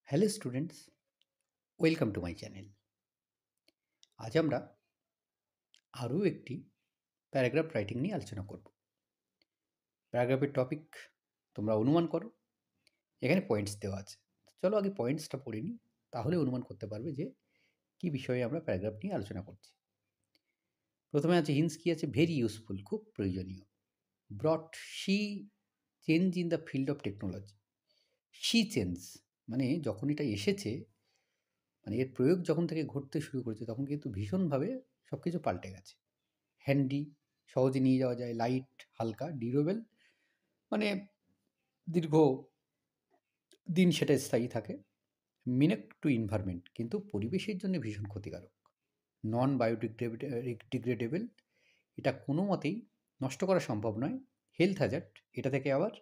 Hello students, welcome to my channel. আজ আমরা আরও একটি প্যারাগ্রাফ রাইটিং নিয়ে আলোচনা করব। প্যারাগ্রাফের টপিক তোমরা অনুমান করো, এখানে পয়েন্টস দেওয়া আছে। চলো আগে পয়েন্টসটা পড়ে নিই, তাহলে অনুমান করতে পারবে যে কী বিষয়ে আমরা প্যারাগ্রাফ নিয়ে আলোচনা করছি। প্রথমে আছে হিন্স কি আছে, ভেরি ইউজফুল, খুব প্রয়োজনীয়। ব্রট she change in the field of technology. She change মানে যখন এটা এসেছে, মানে এর প্রয়োগ যখন থেকে ঘটতে শুরু করেছে তখন কিন্তু ভীষণভাবে সব কিছু পাল্টে গেছে। হ্যান্ডি, সহজে নিয়ে যাওয়া যায়, লাইট, হালকা, ডিউরেবল, মানে দীর্ঘ দিন সেটা স্থায়ী থাকে। মিনেক টু এনভায়রনমেন্ট, কিন্তু পরিবেশের জন্য ভীষণ ক্ষতিকারক। নন বায়োডিগ্রেডেবল, এটা কোনো মতেই নষ্ট করা সম্ভব নয়। হেলথ হ্যাজার্ড, এটা থেকে আবার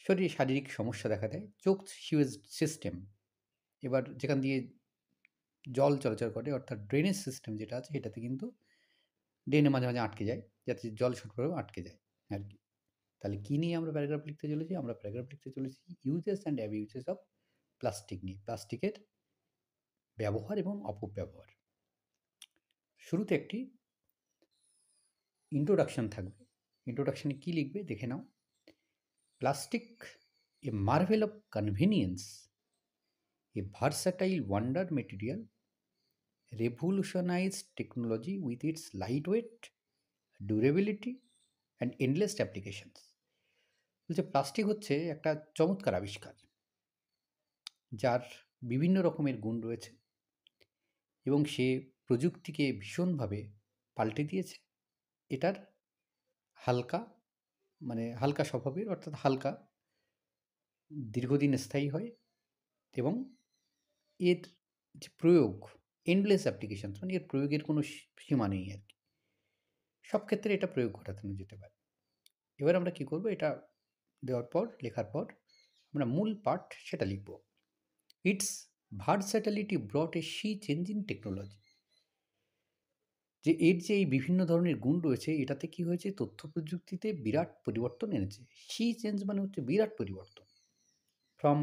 শরীরে শারীরিক সমস্যা দেখা দেয়। চোখ সিওয়েজ সিস্টেম, এবার যেখান দিয়ে জল চলাচল করে অর্থাৎ ড্রেনেজ সিস্টেম যেটা আছে এটাতে কিন্তু ড্রেনে মাঝে মাঝে আটকে যায়, যাতে জল সরবরাহ আটকে যায় আর কি। তাহলে কী নিয়ে আমরা প্যারাগ্রাফ লিখতে চলেছি? আমরা প্যারাগ্রাফ লিখতে চলেছি uses and abuses of plastic নিয়ে, প্লাস্টিকের ব্যবহার এবং অপব্যবহার। শুরুতে একটি ইন্ট্রোডাকশন থাকবে। ইন্ট্রোডাকশনে কী লিখবে দেখে নাও। Plastic, a marvel of convenience, a versatile wonder material, revolutionized technology with its lightweight, durability and endless applications। বলছে প্লাস্টিক হচ্ছে একটা চমৎকার আবিষ্কার, যার বিভিন্ন রকমের গুণ রয়েছে এবং সে প্রযুক্তিকে ভীষণভাবে পাল্টে দিয়েছে। এটার হালকা, মানে হালকা স্বভাবের, অর্থাৎ হালকা, দীর্ঘদিন স্থায়ী হয় এবং এর যে প্রয়োগ, এন্ডলেস অ্যাপ্লিকেশনস, মানে এর প্রয়োগের কোনো সীমা নেই আর কি। সব ক্ষেত্রে এটা প্রয়োগ ঘটানো যেতে পারে। এবার আমরা কি করব, এটা দেওয়ার পর, লেখার পর আমরা মূল পাঠ সেটা লিখব। Its versatility brought a sea change in technology. যে এর যে এই বিভিন্ন ধরনের গুণ রয়েছে, এটাতে কি হয়েছে, তথ্য প্রযুক্তিতে বিরাট পরিবর্তন এনেছে। সি চেঞ্জ মানে হচ্ছে বিরাট পরিবর্তন। From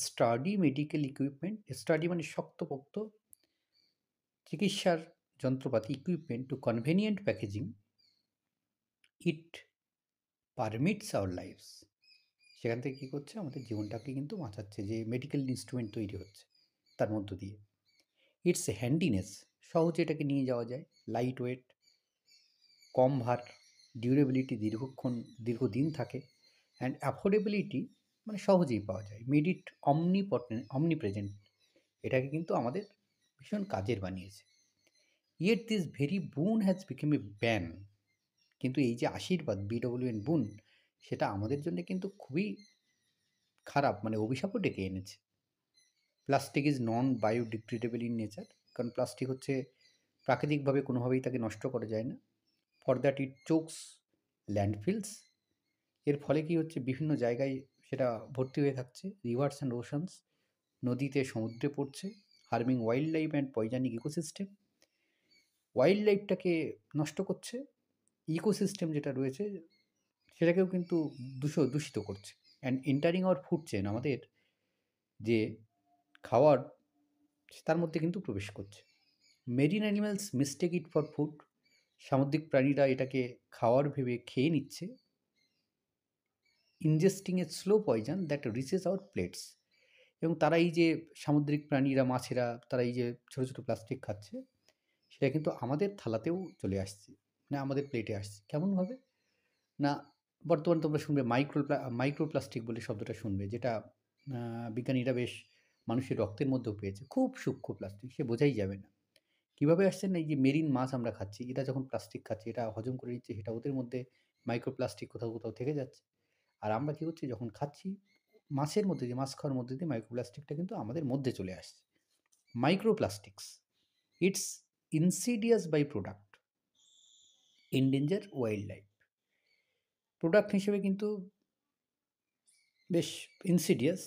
study medical equipment, study মানে শক্তপোক্ত চিকিৎসার যন্ত্রপাতি, equipment, two convenient packaging, it permits our lives. সেখান থেকে কী করছে, আমাদের জীবনটাকে কিন্তু বাঁচাচ্ছে, যে মেডিকেল ইনস্ট্রুমেন্ট তৈরি হচ্ছে তার মধ্য দিয়ে। ইটস হ্যান্ডিনেস, সহজে এটাকে নিয়ে যাওয়া যায়। লাইট ওয়েট, কম ভার। ডিউরেবিলিটি, দীর্ঘদিন থাকে। অ্যান্ড অ্যাফোর্ডেবিলিটি, মানে সহজেই পাওয়া যায়। মেড ইট অমনিপ্রেজেন্ট, এটাকে কিন্তু আমাদের ভীষণ কাজের বানিয়েছে। ইয়েট দিস ভেরি বুন হ্যাজ বিকেম এ ব্যান, কিন্তু এই যে আশীর্বাদ, BWN বুন, সেটা আমাদের জন্য কিন্তু খুবই খারাপ, মানে অভিশাপও ডেকে এনেছে। Plastic is non biodegradable in nature, কারণ প্লাস্টিক হচ্ছে প্রাকৃতিকভাবে কোনোভাবেই তাকে নষ্ট করা যায় না। ফর দ্যাট ইট চোকস ল্যান্ডফিলস, এর ফলে কি হচ্ছে, বিভিন্ন জায়গায় সেটা ভর্তি হয়ে থাকছে। রিভার্স অ্যান্ড ওশানস, নদীতে, সমুদ্রে পড়ছে। Harming wildlife and poisoning ecosystem, ওয়াইল্ড লাইফটাকে নষ্ট করছে। ইকোসিস্টেম যেটা রয়েছে সেটাকেও কিন্তু দূষিত করছে। And entering our food chain, আমাদের যে খাওয়ার তার মধ্যে কিন্তু প্রবেশ করছে। Marine animals mistake it for food, সামুদ্রিক প্রাণীরা এটাকে খাওয়ার ভেবে খেয়ে নিচ্ছে। Ingesting a slow poison that reaches our plates, এবং তারা এই যে সামুদ্রিক প্রাণীরা, মাছেরা, তারা এই যে ছোটো ছোটো প্লাস্টিক খাচ্ছে, সেটা কিন্তু আমাদের থালাতেও চলে আসছে, মানে আমাদের প্লেটে আসছে। কেমনভাবে না, বর্তমানে তোমরা শুনবে মাইক্রোপ্লাস্টিক বলে শব্দটা শুনবে, যেটা বিজ্ঞানীরা বেশ মানুষের রক্তের মধ্যেও পেয়েছে। খুব সূক্ষ্ম প্লাস্টিক, সে বোঝাই যাবে না কীভাবে আসছে। না, এই যে মেরিন মাছ আমরা খাচ্ছি, এটা যখন প্লাস্টিক খাচ্ছে, এটা হজম করে নিচ্ছে, সেটা ওদের মধ্যে মাইক্রোপ্লাস্টিক কোথাও কোথাও থেকে যাচ্ছে। আর আমরা কী করছি, যখন খাচ্ছি, মাছের মধ্যে দিয়ে, মাছ খাওয়ার মধ্যে দিয়ে মাইক্রোপ্লাস্টিকটা কিন্তু আমাদের মধ্যে চলে আসছে। Microplastics, its insidious by product, endanger wildlife. Product হিসেবে কিন্তু বেশ ইনসিডিয়াস,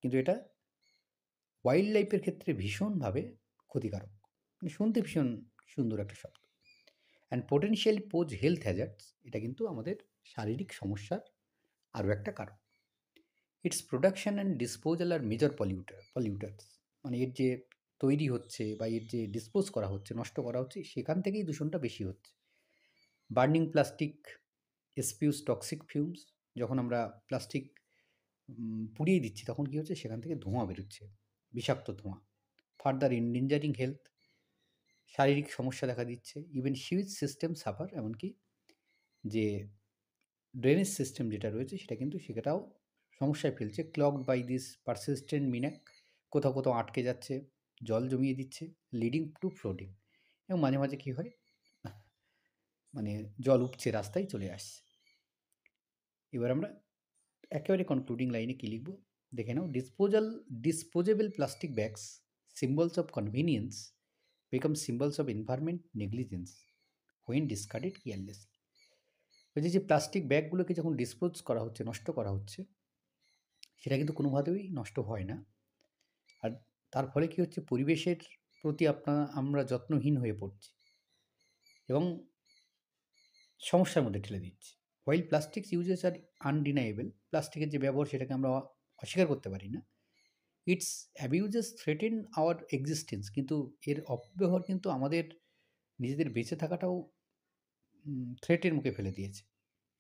কিন্তু এটা ওয়াইল্ড লাইফের ক্ষেত্রে ভীষণভাবে ক্ষতিকারক। মানে শুনতে ভীষণ সুন্দর একটা শব্দ। And potentially pose health hazards, এটা কিন্তু আমাদের শারীরিক সমস্যার আরও একটা কারণ। Its production and disposal are major polluters, মানে এর যে তৈরি হচ্ছে বা এর যে ডিসপোজ করা হচ্ছে, নষ্ট করা হচ্ছে, সেখান থেকেই দূষণটা বেশি হচ্ছে। বার্নিং প্লাস্টিক স্পিউস টক্সিক ফিউমস, যখন আমরা প্লাস্টিক পুড়িয়ে দিচ্ছি তখন কী হচ্ছে, সেখান থেকে ধোঁয়া বেরোচ্ছে, বিষাক্ত ধোঁয়া। ফার্দার ইনডেঞ্জারিং হেলথ, শারীরিক সমস্যা দেখা দিচ্ছে। ইভেন সিউজ সিস্টেম সাফার, এমনকি যে ড্রেনেজ সিস্টেম যেটা রয়েছে সেটাও সমস্যায় ফেলছে। ক্লগড বাই দিস পারসিস্টেন্ট মিনাক, কোথাও কোথাও আটকে যাচ্ছে, জল জমিয়ে দিচ্ছে, লিডিং টু ফ্লোটিং। এবং মাঝে মাঝে কী হয়, মানে জল উপচে রাস্তায় চলে আসছে। এবার আমরা একেবারে কনক্লুডিং লাইনে কী লিখব দেখে নাও। Disposable plastic bags, symbols of convenience, become symbols of environment negligence when discarded carelessly. বলছি যে প্লাস্টিক ব্যাগগুলোকে যখন ডিসপোজ করা হচ্ছে, নষ্ট করা হচ্ছে, সেটা কিন্তু কোনোভাবেই নষ্ট হয় না। আর তার ফলে কী হচ্ছে, পরিবেশের প্রতি আমরা যত্নহীন হয়ে পড়ছি এবং সমস্যার মধ্যে ঠেলে দিচ্ছি। হোয়াইল প্লাস্টিক্স ইউজেস আর আনডিনাইয়েবল, প্লাস্টিকের যে ব্যবহার সেটাকে আমরা অস্বীকার করতে পারি না। It's abuses threaten hour existence, কিন্তু এর অপব্যবহার কিন্তু আমাদের নিজেদের বেঁচে থাকাটাও থ্রেটের মুখে ফেলে দিয়েছে।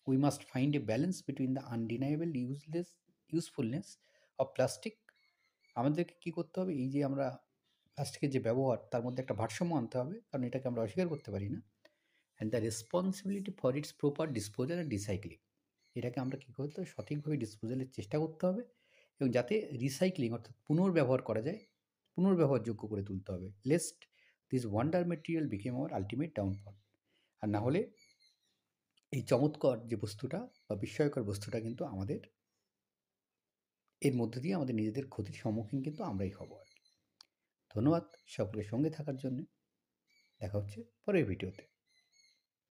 We must find a balance between the undeniable usefulness of plastic. আমাদেরকে কী করতে হবে, এই যে আমরা প্লাস্টিকের যে ব্যবহার, তার মধ্যে একটা ভারসাম্য আনতে হবে, কারণ এটাকে আমরা অস্বীকার করতে পারি না। And the responsibility for its proper disposal and recycling, এটাকে আমরা কী করতে হবে, সঠিকভাবে ডিসপোজালের চেষ্টা করতে হবে এবং যাতে রিসাইক্লিং অর্থাৎ পুনর্ব্যবহার করা যায়, পুনর্ব্যবহারযোগ্য করে তুলতে হবে। Lest this wonder material became our ultimate downfall. আর না হলে এই চমৎকার যে বস্তুটা বা বিস্ময়কর বস্তুটা কিন্তু আমাদের, এর মধ্যে দিয়ে আমাদের নিজেদের ক্ষতির সম্মুখীন কিন্তু আমরাই হব আর কি। ধন্যবাদ সকলের সঙ্গে থাকার জন্য। দেখা হচ্ছে পরের ভিডিওতে।